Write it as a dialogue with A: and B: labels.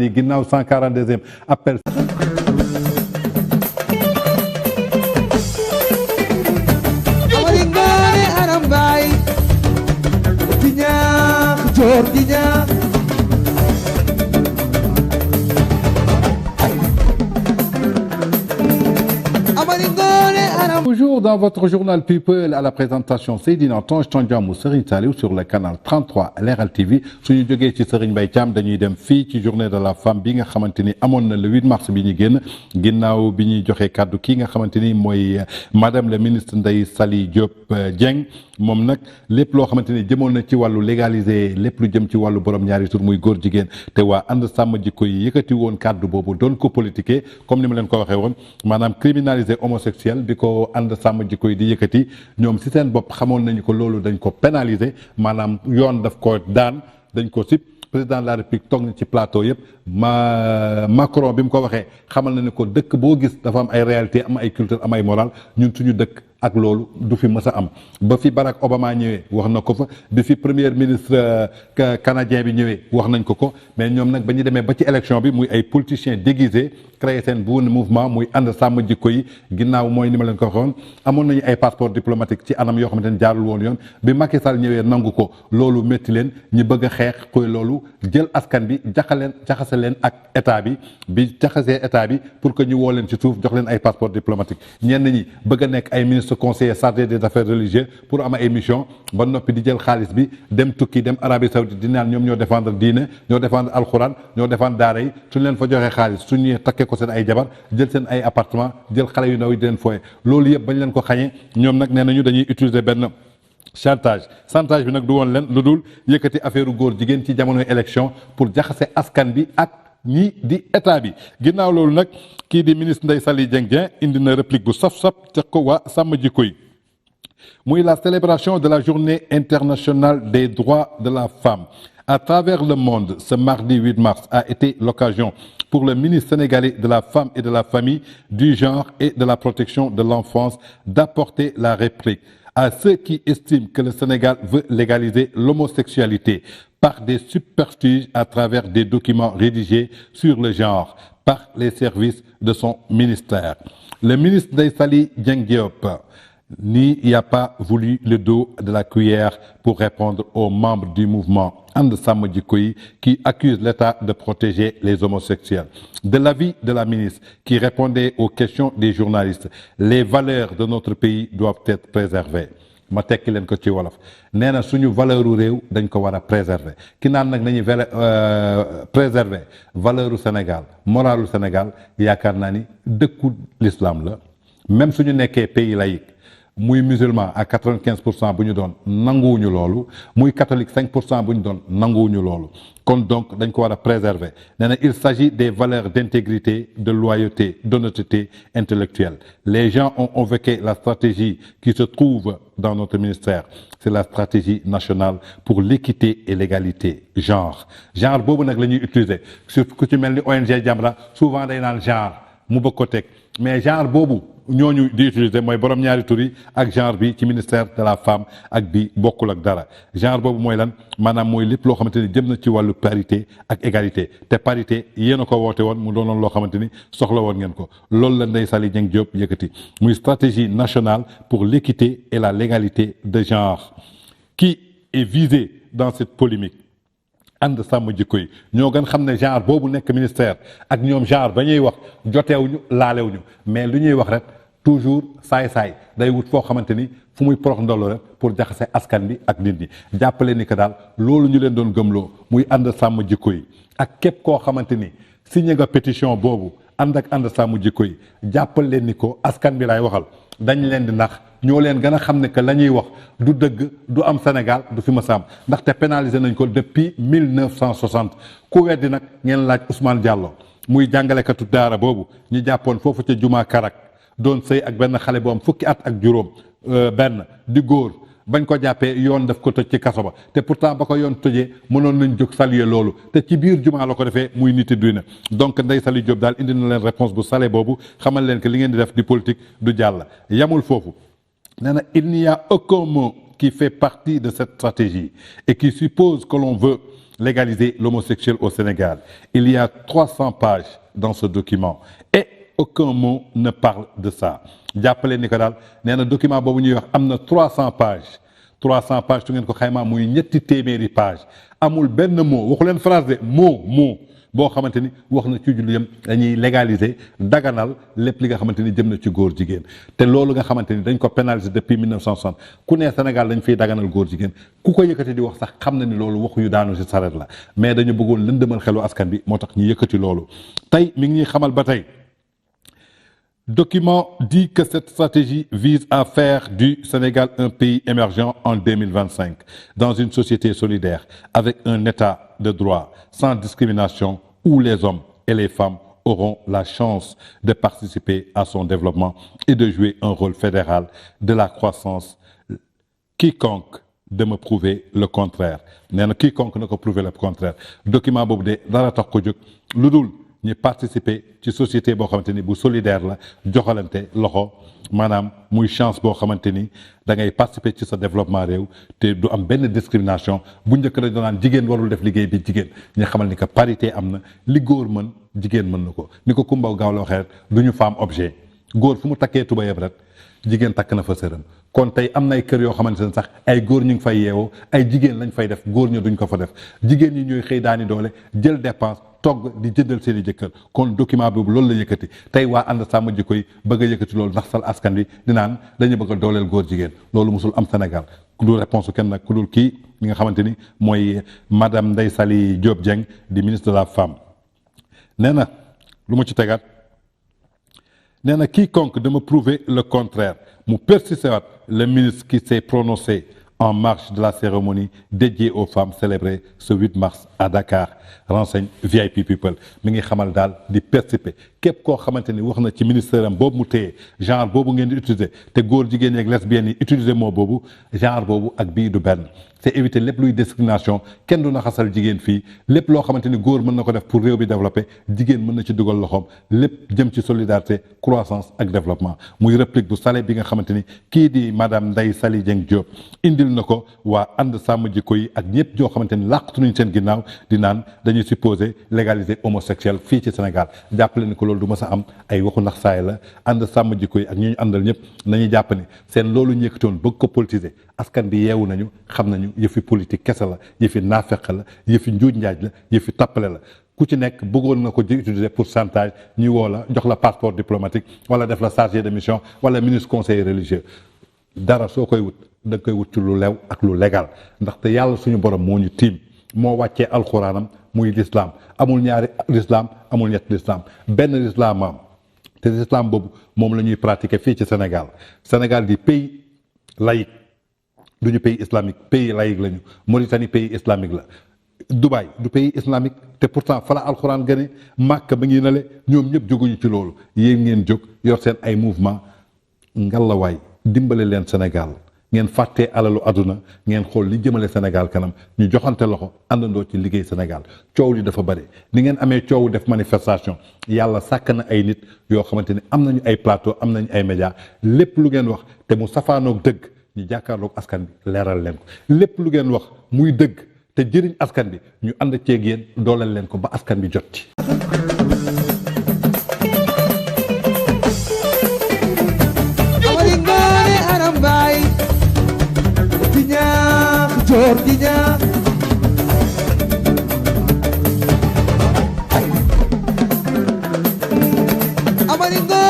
A: nii ginnaaw 142e appel. Toujours dans votre journal People à la présentation Seydina Tange Tandian Serigne Saliou sur le canal 33 Leral TV suñu jógee ci Serigne Mbaye Thiam dañuy dem fii ci journée de la femme bi nga xamante ni amoon na le 8 mars bi ñu génn ginnaaw bi ñuy joxe kàddu kii nga xamante ni mooy madame le ministre Ndeye Saly Diop Dieng moom nag lépp loo xamante ni jëmoon na ci wàllu légaliser lépp lu jëm ci wàllu borom ñaari tur muy góor jigéen te waa ànd sàmm jikko yi yëkkati woon kàddu boobu doon ko politiquer comme ni ma leen ko waxee woon maanaam criminaliser homosexuel bi ko ànd sàmm jikko yi di yëkkati ñoom si seen bopp xamoon nañu ko loolu dañ ko pénaliser maanaam yoon daf ko daan dañ ko sip président de la république toog na ci plateau yëpp Macron bi mu ko waxee xamal na ne ko dëkk boo gis dafa am ay réalité am ay culture am ay moral ñun suñu dëkk ak loolu du fi mës a am ba fi Barack Obama ñëwee wax na ko fa bi fi premier ministre canadien bi ñëwee wax nañ ko mais ñoom nag ba ñu demee ba ci élection bi muy ay politiciens déguisés créé seen bu mouvement muy ànd sàmm jikko yi ginnaaw mooy ni ma leen ko waxoon amoon nañu ay passeport diplomatique ci anam yoo xamante ne jaarul woon yoon bi Macky Sall ñëwee nangu ko loolu métti leen ñi bëgg a xeex koy loolu jël askan bi jaxase leen ak état bi jaxasee état bi pour que ñu woo leen ci suuf jox leen ay passeport diplomatique ñenn ñi bëgg a nekk ay ministre conseiller chargé des affaires religieuses pour am ay mission ba noppi di jël xaalis bi dem tukki dem Arabie Saoudite di naan ñoom ñoo défendre diine ñoo défendre alxuraan ñoo défendre daara yi suñ leen fa joxee xaalis suñu takkee ko seen ay jabar jël seen ay appartement jël xale yu ndaw yi di leen fooye loolu yëpp bañ leen ko xañee ñoom nag nee nañu dañuy utiliser benn chantage bi nag du woon leen lu dul yëkkati affaire góor jigéen ci jamonoy élection pour jaxase askan bi ak ñii di état bi ginnaaw loolu nag kii di ministre Ndeye Saly Dieng indi na réplique bu saf-saf jox ko waa sàmm jikko yi muy la célébration de la journée internationale des droits de la femme à travers le monde ce mardi 8 mars a été l'occasion pour le ministre sénégalais de la femme et de la famille, du genre et de la protection de l'enfance d'apporter la réplique à ceux qui estiment que le Sénégal veut légaliser l'homosexualité par des subterfuges à travers des documents rédigés sur le genre par les services de son ministère. Le ministre Ndeye Saly Dieng Diop n'y a pas voulu le dos de la cuillère pour répondre aux membres du mouvement And Samm Jikko Yi qui accusent l'État de protéger les homosexuels. De l'avis de la ministre qui répondait aux questions des journalistes, les valeurs de notre pays doivent être préservées. ma tekki leen ko ci wolof nee na suñu valeur u réew dañ ko war a préserver ki naan nag nañu préserver valeur u Sénégal moralu Sénégal yaakaar naa ni dëkku l'islam la même suñu nekkee pays laïque muy musulman à 95% bu ñu doon nanguwuñu loolu muy catholique 5% bu ñu doon nanguwuñu loolu kon donc dañ ko war a préserver nee na il s'agit des valeurs d'intégrité, de loyauté, d'honnêteté intellectuelle. Les gens ont évoqué la stratégie qui se trouve dans notre ministère. C'est la stratégie nationale pour l'équité et l'égalité genre boobu nag la ñuy utiliser surtout ku ci mel ni ONG Jamra souvent day naan genre mu bëgg ko teg mais genre boobu ñooñu di utiliser mooy borom ñaari tur yi ak genre bi ci ministère de la femme ak bi bokkul ak dara genre boobu mooy lan maanaam mooy lépp loo xamante ni jëm na ci wàllu parité ak égalité te parité yéen a ko woote woon mu doonoon loo xamante ni soxla woon ngeen ko loolu la Ndeye Saly Dieng Diop yëkkati muy stratégie nationale pour l'équité et la légalité de genre qui est visée dans cette polémique. And Samm Jikko Yi ñoo gën xam ne genre boobu nekk ministère ak ñoom genre ba ñuy wax joteewuñu laalewuñu mais lu ñuy wax rek toujours saay-saay day wut foo xamante ni fu muy porox ndolo rek pour jaxase askan bi ak nit ñi jàppale ni que daal loolu ñu leen doon gëmloo muy And Samm Jikko Yi ak képp koo xamante ni signé nga pétition boobu ànd ak And Samm Jikko Yi jàppal leen ni ko askan bi lay waxal dañ leen di nax ñoo leen gën a xam ne que la ñuy wax du dëgg du am Sénégal du fi ma am ndaxte pénalisé nañ ko depuis 1960 ku weddi nag ngeen laaj Ousmane Diallo muy jàngalekatu daara boobu ñu jàppoon foofu ca Juma Karak doon sëy ak benn xale bu am fukki at ak juróom benn di góor bañ ko jàppee yoon daf ko tëj ci kaso ba te pourtant ba ko yoon tëjee mënoon nañ jóg saluer loolu te ci biir jumaa la ko defee muy niti duy na donc Ndeye Saly Diop daal indi na leen réponse bu salé boobu xamal leen que li ngeen di def di politique du jàll yamul foofu. Il n'y a aucun mot qui fait partie de cette stratégie et qui suppose que l'on veut légaliser l'homosexuel au Sénégal. Il y a 300 pages dans ce document et aucun mot ne parle de ça. jàppale ni ko daal nee na document boobu ñuy wax am na 300 pages 300 pages su ngeen ko xaymaa muy ñetti téeméeri page amul benn mot waxu leen phrase de mot boo xamante ni wax na ci julli yam dañuy légaliser daganal lépp li nga xamante ni jëm na ci góor jigéen te loolu nga xamante ni dañ ko pénaliser depuis 1960 ku ne Sénégal dañ fiy daganal góor jigéen ku ko yëkkati di wax sax xam na ni loolu waxu yu daanu ci saret la mais dañu bëggoon lëndëmal xelu askan bi moo tax ñu yëkkati loolu tey mi ngi ñuy xamal ba tey document dit que cette stratégie vise à faire du Sénégal un pays émergent en 2025, dans une société solidaire, avec un État de droit, sans discrimination, où les hommes et les femmes auront la chance de participer à son développement et de jouer un rôle fédéral de la croissance. Quiconque de me prouver le contraire. Quiconque ne peut prouver le contraire. Document boobu de dara tax ko jóg lu dul ñu participer ci société boo xamante ni bu solidaire la joxalante loxo maanaam muy chance boo xamante ni da ngay participer ci sa développement réew te du am benn discrimination bu njëkk dañu naan jigéen warul def liggéey bi jigéen ñu xamal ni que parité am na li góor mën jigéen mën na ko ni ko Kumba Gaaw la waxee rek du ñu femme objet góor fu mu takkee tubayam rek jigéen takk na fa sëram kon tey am na ay kër yoo xamante ne sax ay góor ñu ngi fay yeewoo ay jigéen lañ fay def góor ña duñ ko fa def jigéen ñi ñooy xëy daani doole jël dépense togg di jëndal seen i jëkkër kon document boobu loolu la yëkkati tey waa ànd sàmm jikko yi bëgg a yëkkati loolu ndax sal askan wi di naan dañu bëgg a dooleel góor jigéen loolu musul am Sénégal ku dul réponse kenn nag ku dul kii ñi nga xamante ni mooy madame Ndeye Saly Diop Dieng di ministre de la femme nee na lu mu ci tegaat nee na quiconque de me prouver le contraire mu persisté waat le ministre qui s'est prononcé en marge de la cérémonie dédiée aux femmes célébrée ce 8 mars à Dakar renseigne VIP People mi ngi xamal daal di participer képp koo xamante ni wax na ci ministère am boobu mu téye genre boobu ngeen di utiliser te góor jigéen yeeg lesbiennes yi utiliser moo boobu genre boobu ak bii du benn c'est éviter lépp luy discrimination kenn du na xasal jigéen fii lépp loo xamante ni góor mën na ko def pour réew bi développer jigéen mën na ci dugal loxoom lépp jëm ci solidarité croissance ak développement muy réplique bu salé bi nga xamante ni kii di madame Ndeye Saly Dieng Diop indil na ko waa ànd sàmm jikko yi ak ñëpp ñoo xamante ni làqatu nañ seen ginnaaw di naan dañuy supposé légaliser homosexuel fii ci Sénégal jàppale ni ko loolu du mës a am ay waxu nax saay la ànd sàmm jikko yi ak ñu ñu àndal ñëpp nañu jàpp ni seen loolu ñu yëkkatoon bëgg ko politiser askan bi yeewu nañu xam nañu yëfi politique kese la yëfi naafeq la yëfi njuuj njaaj la yëfi tappale la ku ci nekk bëggoon na ko di utiliser pour chantage ñu woo la jox la passeport diplomatique wala def la chargé de mission wala ministre conseiller religieux dara soo koy wut da nga koy wut ci lu lew ak lu légal ndaxte yàlla suñu borom moo ñu tiim moo wàccee alxuraanam muy l'islam amul ñaari l'islam amul ñetti l'islam benn l'islam am te l'islam boobu moom la ñuy pratiquer fii ci Sénégal Sénégal di pays laïque duñu pays islamique pays laïque lañu Mauritanie pays islamique la Dubaï du pays islamique te pourtant fala alxuraan gëne Màkka ba ngi nale ñoom ñëpp jóguñu ci loolu yéen ngeen jóg yor seen ay mouvement ngalawaay dimbale leen Sénégal ngeen fàttee alalu àdduna ngeen xool li jëmale Sénégal kanam ñu joxante loxo àndandoo ci liggéey Sénégal coow li dafa bëri ni ngeen amee coow def manifestation yàlla sàkk na ay nit yoo xamante ni am nañu ay plateau am nañu ay médias lépp lu ngeen wax te mu safaanoog dëgg ñu jàkkaarloog askan bi leeral leen ko lépp lu ngeen wax muy dëgg te jëriñ askan bi ñu ànd ceeg yéen dooleel leen ko ba askan bi jot ci.
B: Amaringo